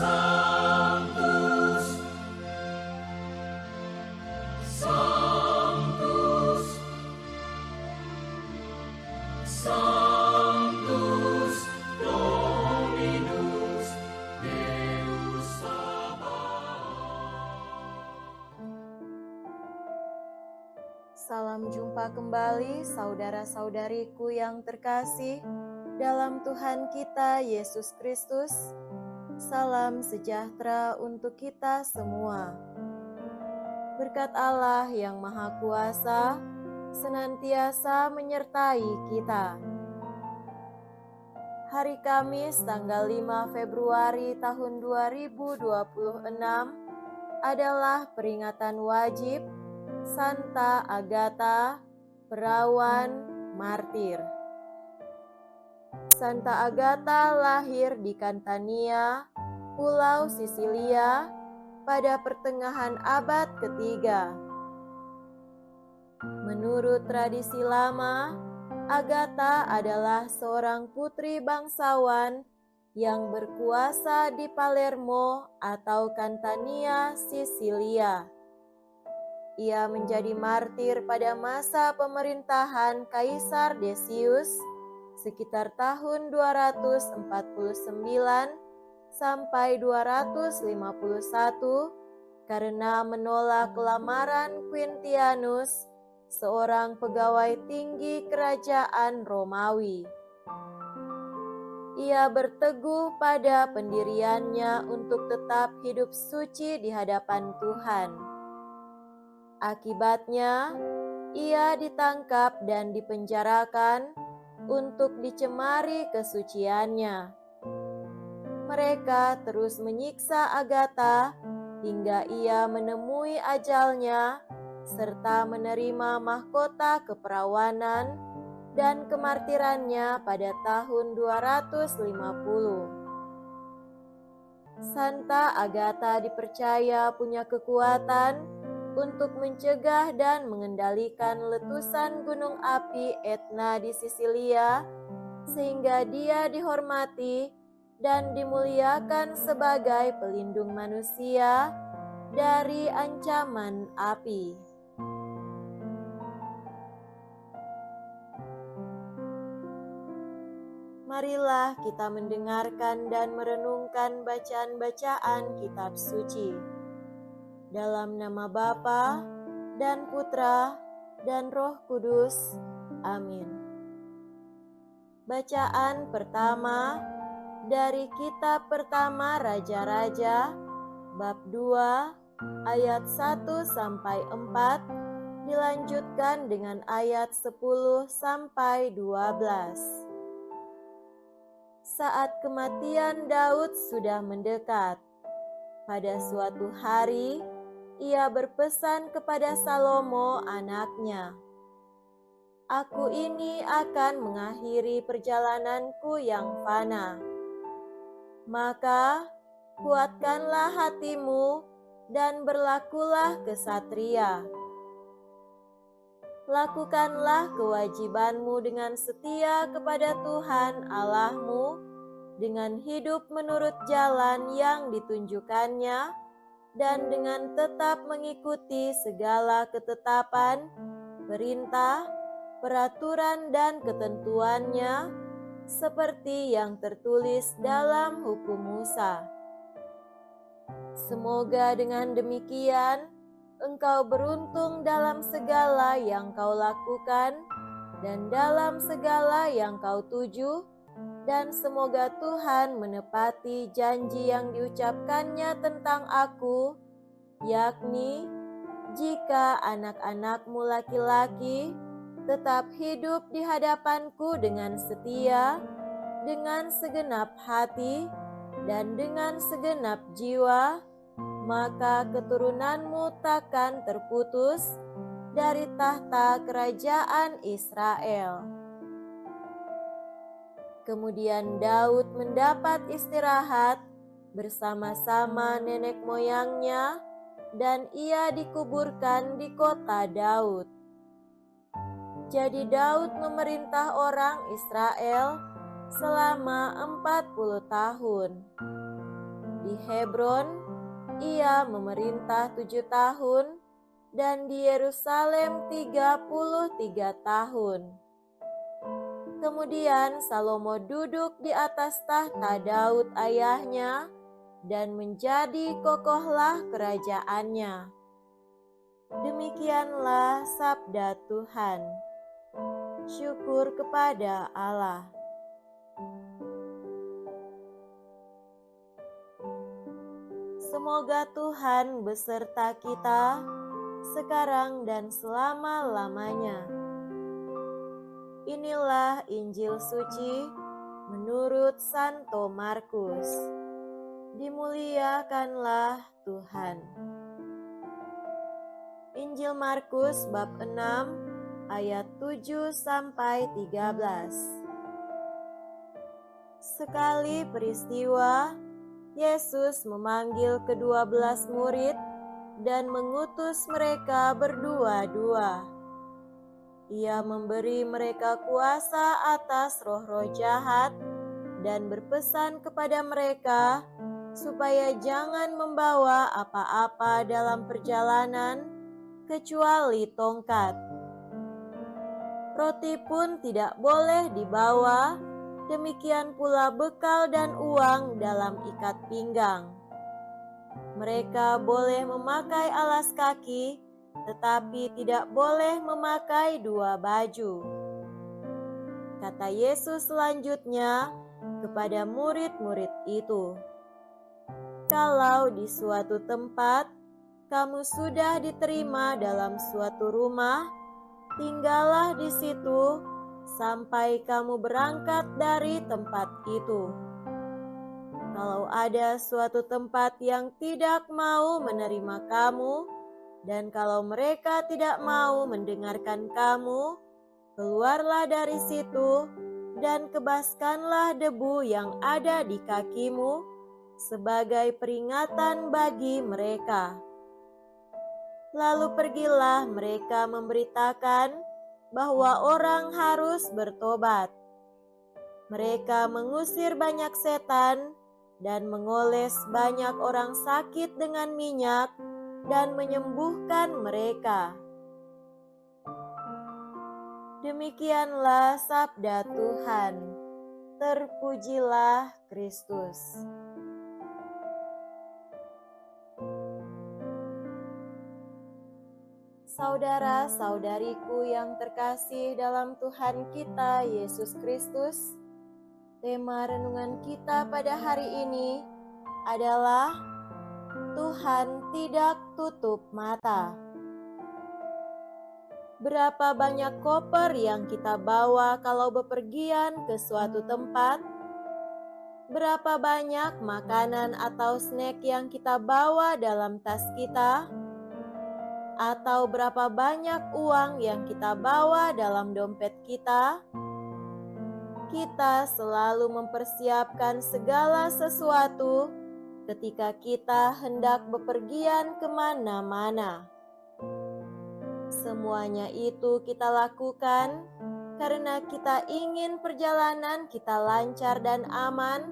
Sanctus, Sanctus, Sanctus Dominus Deus Sabaoth. Salam jumpa kembali saudara-saudariku yang terkasih dalam Tuhan kita Yesus Kristus. Salam sejahtera untuk kita semua. Berkat Allah yang Maha Kuasa senantiasa menyertai kita. Hari Kamis tanggal 5 Februari tahun 2026 adalah peringatan wajib Santa Agatha, perawan martir. Santa Agatha lahir di Catania, Pulau Sisilia, pada pertengahan abad ketiga. Menurut tradisi lama, Agatha adalah seorang putri bangsawan yang berkuasa di Palermo atau Catania, Sisilia. Ia menjadi martir pada masa pemerintahan Kaisar Decius sekitar tahun 249 sampai 251 karena menolak lamaran Quintianus, seorang pegawai tinggi kerajaan Romawi. Ia berteguh pada pendiriannya untuk tetap hidup suci di hadapan Tuhan. Akibatnya, ia ditangkap dan dipenjarakan untuk dicemari kesuciannya. Mereka terus menyiksa Agatha hingga ia menemui ajalnya serta menerima mahkota keperawanan dan kemartirannya pada tahun 250. Santa Agatha dipercaya punya kekuatan untuk mencegah dan mengendalikan letusan gunung api Etna di Sisilia, sehingga dia dihormati dan dimuliakan sebagai pelindung manusia dari ancaman api. Marilah kita mendengarkan dan merenungkan bacaan-bacaan kitab suci. Dalam nama Bapa dan Putra dan Roh Kudus. Amin. Bacaan pertama dari kitab pertama Raja-Raja, bab 2, ayat 1 sampai 4, dilanjutkan dengan ayat 10 sampai 12. Saat kematian Daud sudah mendekat, pada suatu hari ia berpesan kepada Salomo anaknya, "Aku ini akan mengakhiri perjalananku yang fana. Maka kuatkanlah hatimu dan berlakulah kesatria. Lakukanlah kewajibanmu dengan setia kepada Tuhan Allahmu, dengan hidup menurut jalan yang ditunjukkannya, dan dengan tetap mengikuti segala ketetapan, perintah, peraturan dan ketentuannya, seperti yang tertulis dalam hukum Musa. Semoga dengan demikian engkau beruntung dalam segala yang kau lakukan dan dalam segala yang kau tuju, dan semoga Tuhan menepati janji yang diucapkannya tentang aku, yakni jika anak-anakmu laki-laki tetap hidup di hadapanku dengan setia, dengan segenap hati, dan dengan segenap jiwa, maka keturunanmu takkan terputus dari tahta kerajaan Israel." Kemudian Daud mendapat istirahat bersama-sama nenek moyangnya, dan ia dikuburkan di kota Daud. Jadi Daud memerintah orang Israel selama 40 tahun. Di Hebron, ia memerintah 7 tahun, dan di Yerusalem 33 tahun. Kemudian Salomo duduk di atas tahta Daud ayahnya, dan menjadi kokohlah kerajaannya. Demikianlah sabda Tuhan. Syukur kepada Allah. Semoga Tuhan beserta kita sekarang dan selama-lamanya. Inilah Injil suci menurut Santo Markus. Dimuliakanlah Tuhan. Injil Markus bab 6 ayat 7 sampai 13. Sekali peristiwa, Yesus memanggil ke-12 murid dan mengutus mereka berdua-dua. Ia memberi mereka kuasa atas roh-roh jahat dan berpesan kepada mereka supaya jangan membawa apa-apa dalam perjalanan kecuali tongkat. Roti pun tidak boleh dibawa, demikian pula bekal dan uang dalam ikat pinggang. Mereka boleh memakai alas kaki, tetapi tidak boleh memakai 2 baju. Kata Yesus selanjutnya kepada murid-murid itu, "Kalau di suatu tempat kamu sudah diterima dalam suatu rumah, tinggallah di situ sampai kamu berangkat dari tempat itu. Kalau ada suatu tempat yang tidak mau menerima kamu, dan kalau mereka tidak mau mendengarkan kamu, keluarlah dari situ dan kebaskanlah debu yang ada di kakimu sebagai peringatan bagi mereka." Lalu pergilah mereka memberitakan bahwa orang harus bertobat. Mereka mengusir banyak setan dan mengoles banyak orang sakit dengan minyak dan menyembuhkan mereka. Demikianlah sabda Tuhan. Terpujilah Kristus. Saudara-saudariku yang terkasih dalam Tuhan kita Yesus Kristus, tema renungan kita pada hari ini adalah Tuhan tidak tutup mata. Berapa banyak koper yang kita bawa kalau bepergian ke suatu tempat? Berapa banyak makanan atau snack yang kita bawa dalam tas kita? Atau berapa banyak uang yang kita bawa dalam dompet kita? Kita selalu mempersiapkan segala sesuatu ketika kita hendak bepergian kemana-mana. Semuanya itu kita lakukan karena kita ingin perjalanan kita lancar dan aman,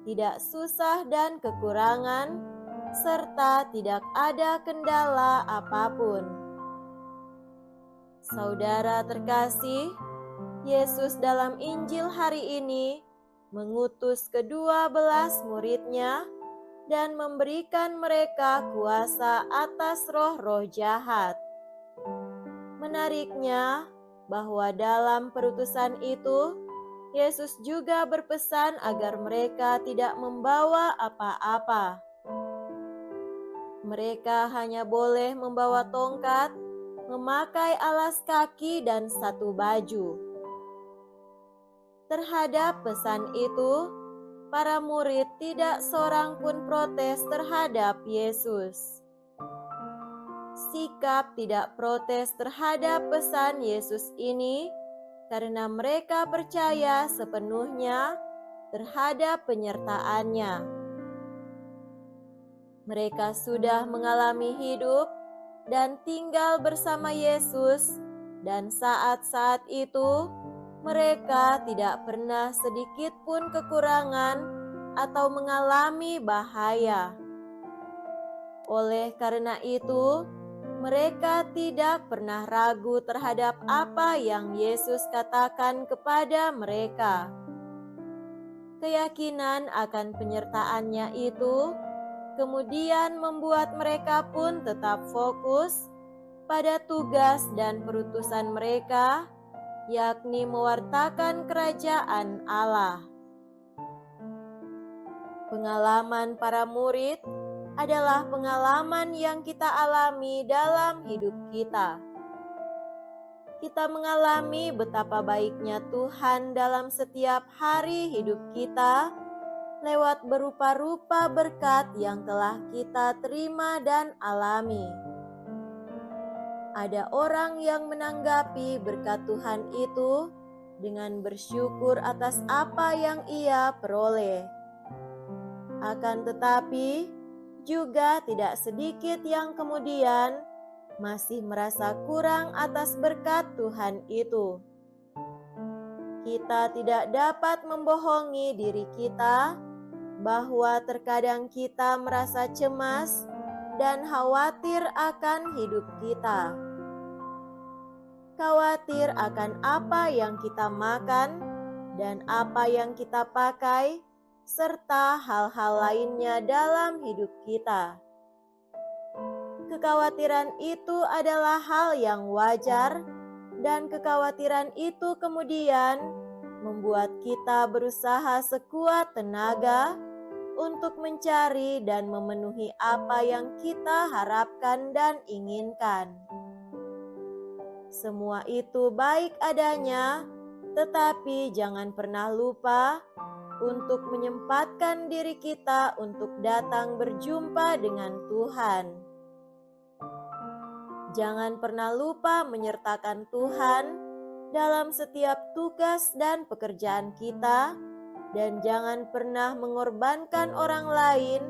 tidak susah dan kekurangan, serta tidak ada kendala apapun. Saudara terkasih, Yesus dalam Injil hari ini mengutus ke-12 muridnya dan memberikan mereka kuasa atas roh-roh jahat. Menariknya bahwa dalam perutusan itu, Yesus juga berpesan agar mereka tidak membawa apa-apa. Mereka hanya boleh membawa tongkat, memakai alas kaki, dan 1 baju. Terhadap pesan itu, para murid tidak seorang pun protes terhadap Yesus. Sikap tidak protes terhadap pesan Yesus ini karena mereka percaya sepenuhnya terhadap penyertaannya. Mereka sudah mengalami hidup dan tinggal bersama Yesus, dan saat-saat itu mereka tidak pernah sedikit pun kekurangan atau mengalami bahaya. Oleh karena itu, mereka tidak pernah ragu terhadap apa yang Yesus katakan kepada mereka. Keyakinan akan penyertaannya itu kemudian membuat mereka pun tetap fokus pada tugas dan perutusan mereka, yakni mewartakan kerajaan Allah. Pengalaman para murid adalah pengalaman yang kita alami dalam hidup kita. Kita mengalami betapa baiknya Tuhan dalam setiap hari hidup kita lewat berupa-rupa berkat yang telah kita terima dan alami. Ada orang yang menanggapi berkat Tuhan itu dengan bersyukur atas apa yang ia peroleh. Akan tetapi, juga tidak sedikit yang kemudian masih merasa kurang atas berkat Tuhan itu. Kita tidak dapat membohongi diri kita bahwa terkadang kita merasa cemas dan khawatir akan hidup kita. Khawatir akan apa yang kita makan dan apa yang kita pakai, serta hal-hal lainnya dalam hidup kita. Kekhawatiran itu adalah hal yang wajar, dan kekhawatiran itu kemudian membuat kita berusaha sekuat tenaga untuk mencari dan memenuhi apa yang kita harapkan dan inginkan. Semua itu baik adanya, tetapi jangan pernah lupa untuk menyempatkan diri kita untuk datang berjumpa dengan Tuhan. Jangan pernah lupa menyertakan Tuhan dalam setiap tugas dan pekerjaan kita, dan jangan pernah mengorbankan orang lain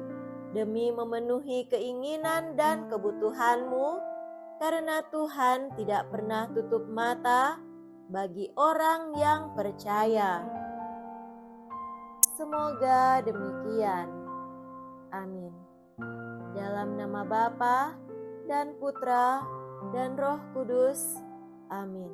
demi memenuhi keinginan dan kebutuhanmu, karena Tuhan tidak pernah tutup mata bagi orang yang percaya. Semoga demikian. Amin. Dalam nama Bapa dan Putra dan Roh Kudus. Amin.